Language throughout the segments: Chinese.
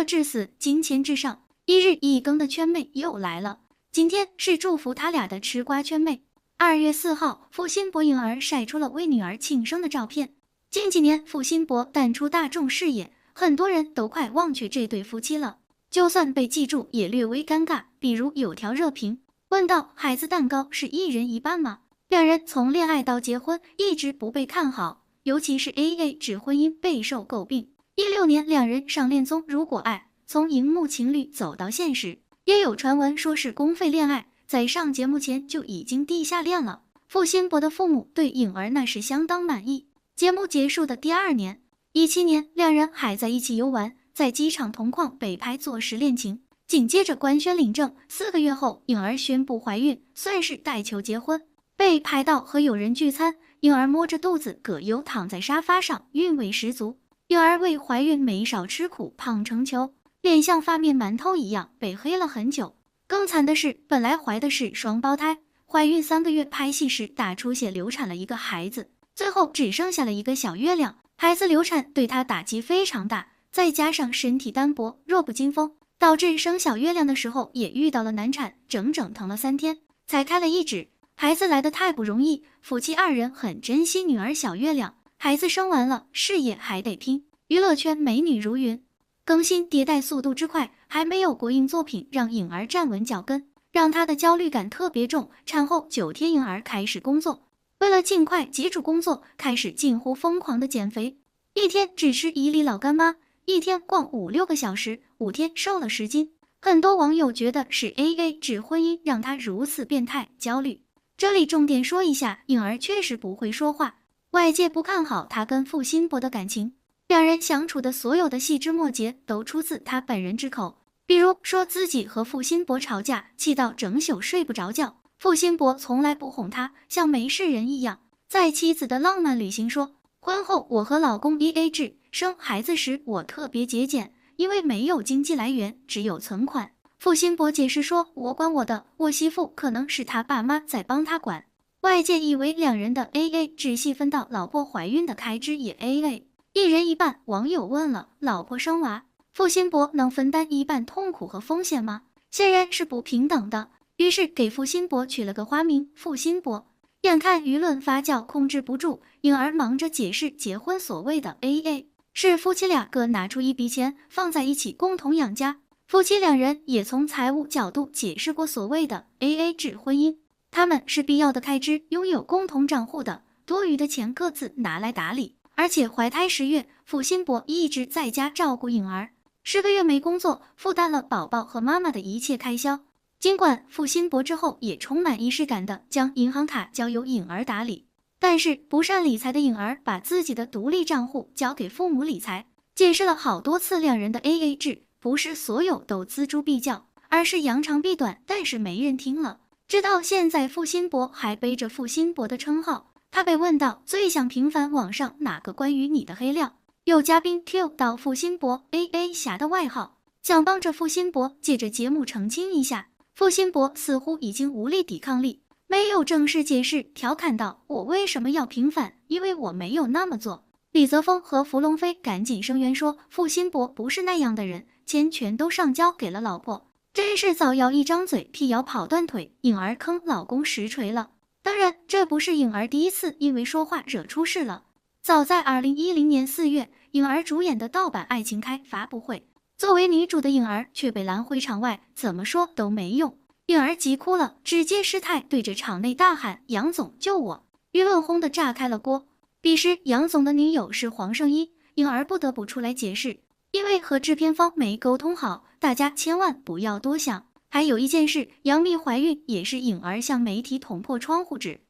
至死，金钱至上。一日一更的圈妹又来了，今天是祝福他俩的吃瓜圈妹。2月4号，付辛博颖儿晒出了为女儿庆生的照片。近几年，付辛博淡出大众视野，很多人都快忘却这对夫妻了。就算被记住，也略微尴尬。比如有条热评问道：“孩子蛋糕是一人一半吗？”两人从恋爱到结婚一直不被看好，尤其是 AA 制婚姻备受诟病。16年，两人上恋综《如果爱》，从荧幕情侣走到现实，也有传闻说是公费恋爱，在上节目前就已经地下恋了。付辛博的父母对颖儿那是相当满意。节目结束的第2年，17年，两人还在一起游玩，在机场同框被拍坐实恋情。紧接着官宣领证，4个月后，颖儿宣布怀孕，算是带球结婚。被拍到和友人聚餐，颖儿摸着肚子葛优躺在沙发上，韵味十足。颖儿为怀孕没少吃苦，胖成球，脸像发面馒头一样被黑了很久。更惨的是，本来怀的是双胞胎，怀孕3个月拍戏时大出血流产了一个孩子，最后只剩下了一个小月亮。孩子流产对她打击非常大，再加上身体单薄，弱不禁风，导致生小月亮的时候也遇到了难产，整整疼了3天才开了1指。孩子来得太不容易，夫妻2人很珍惜女儿小月亮。孩子生完了，事业还得拼，娱乐圈美女如云，更新迭代速度之快，还没有国营作品让颖儿站稳脚跟，让她的焦虑感特别重。产后9天，颖儿开始工作，为了尽快结束工作，开始近乎疯狂的减肥，一天只吃1粒老干妈，一天逛5-6个小时，5天瘦了10斤。很多网友觉得是 AA 制婚姻让她如此变态焦虑。这里重点说一下，颖儿确实不会说话，外界不看好她跟付辛博的感情，两人相处的所有的细枝末节都出自她本人之口。比如说自己和付辛博吵架，气到整宿睡不着觉，付辛博从来不哄她，像没事人一样。在妻子的浪漫旅行说，婚后我和老公 AA 制，生孩子时我特别节俭，因为没有经济来源，只有存款。付辛博解释说，我管我的，我媳妇可能是他爸妈在帮他管。外界以为两人的 AA 制细分到老婆怀孕的开支也 AA， 一人一半。网友问了，老婆生娃，付辛博能分担一半痛苦和风险吗？显然是不平等的，于是给付辛博取了个花名付辛博。眼看舆论发酵控制不住，颖儿忙着解释结婚所谓的 AA 是夫妻俩各拿出一笔钱放在一起共同养家。夫妻2人也从财务角度解释过所谓的 AA 制婚姻，他们是必要的开支拥有共同账户的，多余的钱各自拿来打理。而且怀胎10月，付辛博一直在家照顾颖儿，10个月没工作，负担了宝宝和妈妈的一切开销。尽管付辛博之后也充满仪式感的将银行卡交由颖儿打理，但是不善理财的颖儿把自己的独立账户交给父母理财，解释了好多次两人的 AA 制不是所有都锱铢必较，而是扬长避短，但是没人听了。直到现在，付辛博还背着付辛博的称号。他被问到最想平反网上哪个关于你的黑料，有嘉宾 Q 到付辛博 AA 侠的外号，想帮着付辛博借着节目澄清一下。付辛博似乎已经无力抵抗力，没有正式解释，调侃道：“我为什么要平反？因为我没有那么做。”李泽峰和伏龙飞赶紧声援说，付辛博不是那样的人，钱全都上交给了老婆，真是造谣一张嘴，辟谣跑断腿。颖儿坑老公实锤了。当然，这不是颖儿第一次因为说话惹出事了。早在2010年4月，颖儿主演的盗版爱情开发布会，作为女主的颖儿却被拦回场外，怎么说都没用。颖儿急哭了，直接失态，对着场内大喊：“杨总救我！”舆论轰得炸开了锅。彼时杨总的女友是黄圣依，颖儿不得不出来解释，因为和制片方没沟通好，大家千万不要多想。还有一件事，杨幂怀孕也是颖儿向媒体捅破窗户纸。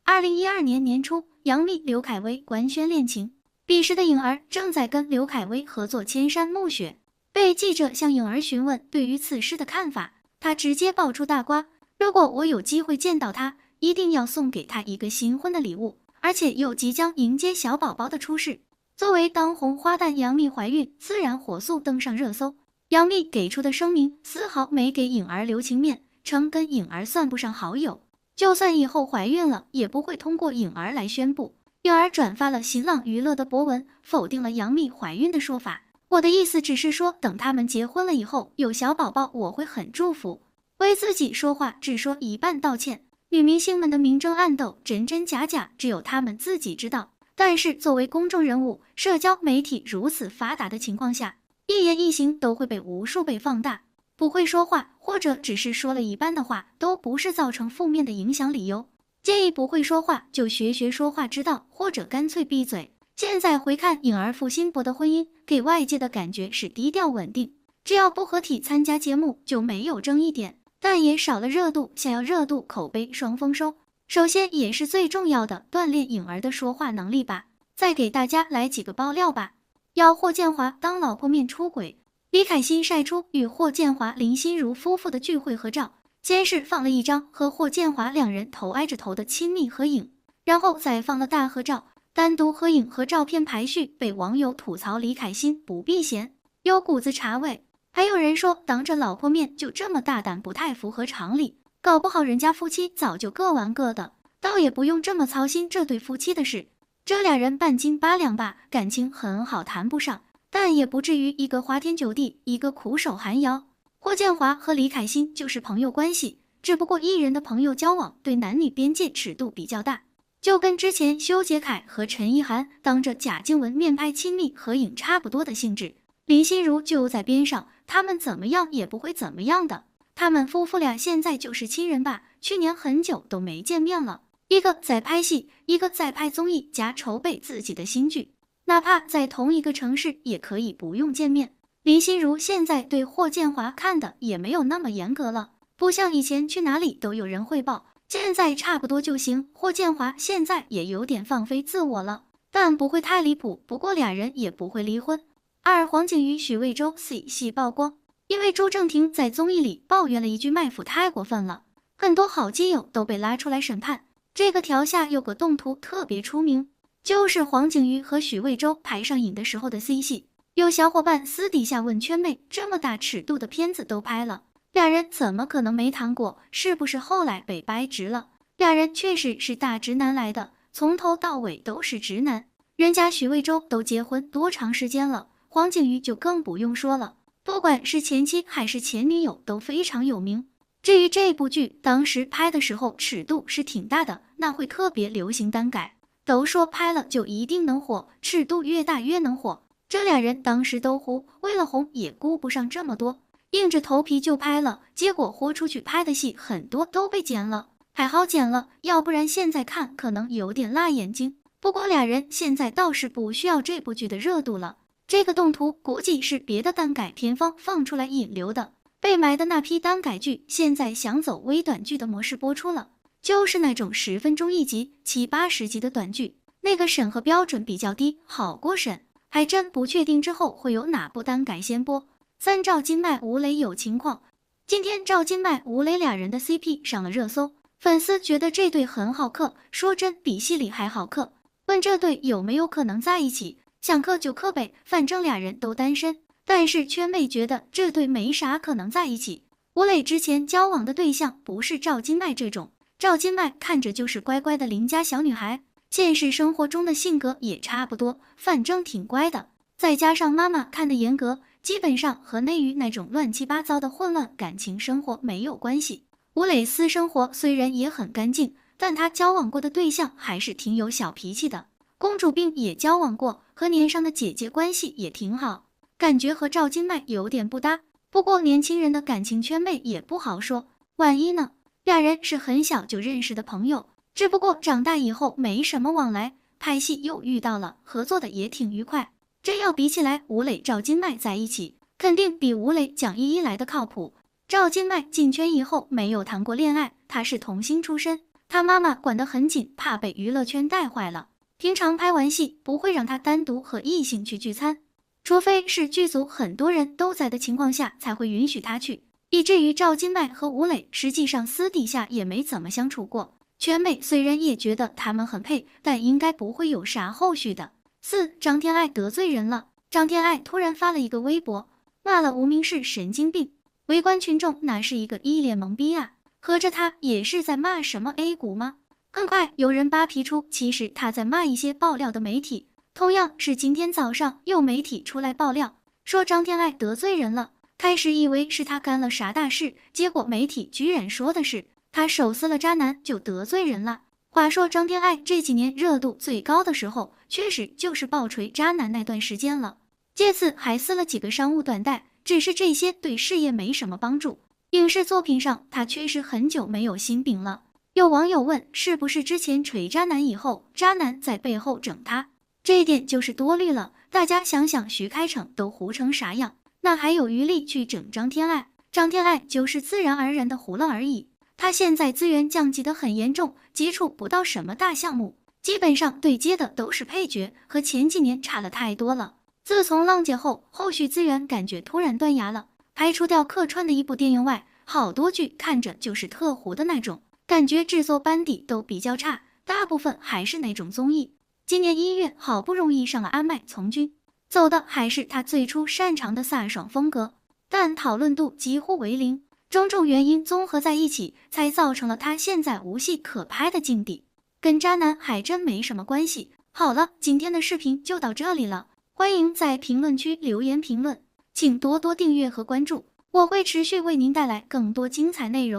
2012年年初，杨幂、刘恺威官宣恋情，彼时的颖儿正在跟刘恺威合作《千山暮雪》，被记者向颖儿询问对于此事的看法，她直接爆出大瓜：“如果我有机会见到他，一定要送给他一个新婚的礼物，而且又即将迎接小宝宝的出世。”作为当红花旦，杨幂怀孕自然火速登上热搜。杨幂给出的声明丝毫没给颖儿留情面，称跟颖儿算不上好友，就算以后怀孕了，也不会通过颖儿来宣布。颖儿转发了新浪娱乐的博文，否定了杨幂怀孕的说法。我的意思只是说，等他们结婚了以后，有小宝宝，我会很祝福。为自己说话只说一半道歉。女明星们的明争暗斗，真真假假，只有她们自己知道。但是作为公众人物，社交媒体如此发达的情况下，一言一行都会被无数倍放大。不会说话，或者只是说了一半的话，都不是造成负面的影响理由。建议不会说话就学学说话之道，或者干脆闭嘴。现在回看颖儿付辛博的婚姻，给外界的感觉是低调稳定，只要不合体参加节目就没有争议点，但也少了热度。想要热度，口碑双丰收，首先也是最重要的，锻炼颖儿的说话能力吧。再给大家来几个爆料吧。要霍建华当老婆面出轨，李凯欣晒出与霍建华、林心如夫妇的聚会合照，先是放了一张和霍建华两人头挨着头的亲密合影，然后再放了大合照。单独合影和照片排序，被网友吐槽李凯欣不避嫌，有股子茶味。还有人说当着老婆面就这么大胆，不太符合常理，搞不好人家夫妻早就各玩各的，倒也不用这么操心这对夫妻的事。这俩人半斤八两吧，感情很好谈不上，但也不至于一个花天酒地，一个苦守寒窑。霍建华和李凯欣就是朋友关系，只不过艺人的朋友交往对男女边界尺度比较大。就跟之前修杰楷和陈意涵当着贾静雯面拍亲密合影差不多的性质。林心如就在边上，他们怎么样也不会怎么样的。他们夫妇俩现在就是亲人吧，去年很久都没见面了，一个在拍戏，一个在拍综艺加筹备自己的新剧，哪怕在同一个城市也可以不用见面。林心如现在对霍建华看的也没有那么严格了，不像以前去哪里都有人汇报，现在差不多就行。霍建华现在也有点放飞自我了，但不会太离谱，不过俩人也不会离婚。二，黄景瑜、许魏洲 C 系曝光，因为朱正廷在综艺里抱怨了一句卖腐太过分了，很多好基友都被拉出来审判。这个条下有个动图特别出名，就是黄景瑜和许魏洲拍上瘾的时候的 C 系。有小伙伴私底下问圈妹，这么大尺度的片子都拍了，俩人怎么可能没谈过？是不是后来被掰直了？俩人确实是大直男来的，从头到尾都是直男。人家许魏洲都结婚多长时间了，黄景瑜就更不用说了，不管是前妻还是前女友都非常有名。至于这部剧当时拍的时候尺度是挺大的，那会特别流行单改，都说拍了就一定能火，尺度越大越能火。这俩人当时都糊，为了红也顾不上这么多，硬着头皮就拍了，结果豁出去拍的戏很多都被剪了，还好剪了，要不然现在看可能有点辣眼睛。不过俩人现在倒是不需要这部剧的热度了，这个动图估计是别的单改片方放出来引流的。被埋的那批单改剧现在想走微短剧的模式播出了，就是那种10分钟一集、70、80集的短剧，那个审核标准比较低，好过审。还真不确定之后会有哪部单改先播。三，赵今麦、吴磊有情况。今天赵今麦、吴磊俩人的 CP 上了热搜，粉丝觉得这对很好磕，说真比戏里还好磕。问这对有没有可能在一起，想磕就磕呗，反正俩人都单身。但是圈妹觉得这对没啥可能在一起。吴磊之前交往的对象不是赵今麦这种，赵今麦看着就是乖乖的邻家小女孩，现实生活中的性格也差不多，反正挺乖的。再加上妈妈看得严格，基本上和内娱那种乱七八糟的混乱感情生活没有关系。吴磊私生活虽然也很干净，但他交往过的对象还是挺有小脾气的。公主病也交往过，和年上的姐姐关系也挺好，感觉和赵今麦有点不搭。不过年轻人的感情圈妹也不好说，万一呢？俩人是很小就认识的朋友，只不过长大以后没什么往来，拍戏又遇到了，合作的也挺愉快。这要比起来，吴磊赵今麦在一起肯定比吴磊蒋依依来的靠谱。赵今麦进圈以后没有谈过恋爱，他是童星出身，他妈妈管得很紧，怕被娱乐圈带坏了，平常拍完戏不会让他单独和异性去聚餐，除非是剧组很多人都在的情况下才会允许他去，以至于赵今麦和吴磊实际上私底下也没怎么相处过。圈妹虽然也觉得他们很配，但应该不会有啥后续的。4，张天爱得罪人了。张天爱突然发了一个微博，骂了无名氏神经病，围观群众那是一个一脸懵逼啊，合着他也是在骂什么 A 股吗？很快有人扒皮出，其实他在骂一些爆料的媒体。同样是今天早上有媒体出来爆料，说张天爱得罪人了。开始以为是他干了啥大事，结果媒体居然说的是他手撕了渣男就得罪人了。话说张天爱这几年热度最高的时候，确实就是爆锤渣男那段时间了。这次还撕了几个商务短带，只是这些对事业没什么帮助。影视作品上，他确实很久没有新饼了。有网友问，是不是之前锤渣男以后，渣男在背后整他？这一点就是多虑了。大家想想，徐开骋都糊成啥样，那还有余力去整张天爱？张天爱就是自然而然的糊了而已。他现在资源降级的很严重，接触不到什么大项目，基本上对接的都是配角，和前几年差了太多了。自从浪姐后，后续资源感觉突然断崖了。排除掉客串的一部电影外，好多剧看着就是特糊的那种，感觉制作班底都比较差，大部分还是那种综艺。今年1月好不容易上了《安麦从军》，走的还是他最初擅长的飒爽风格，但讨论度几乎为零。种种原因综合在一起，才造成了他现在无戏可拍的境地，跟渣男还真没什么关系。好了，今天的视频就到这里了，欢迎在评论区留言评论，请多多订阅和关注，我会持续为您带来更多精彩内容。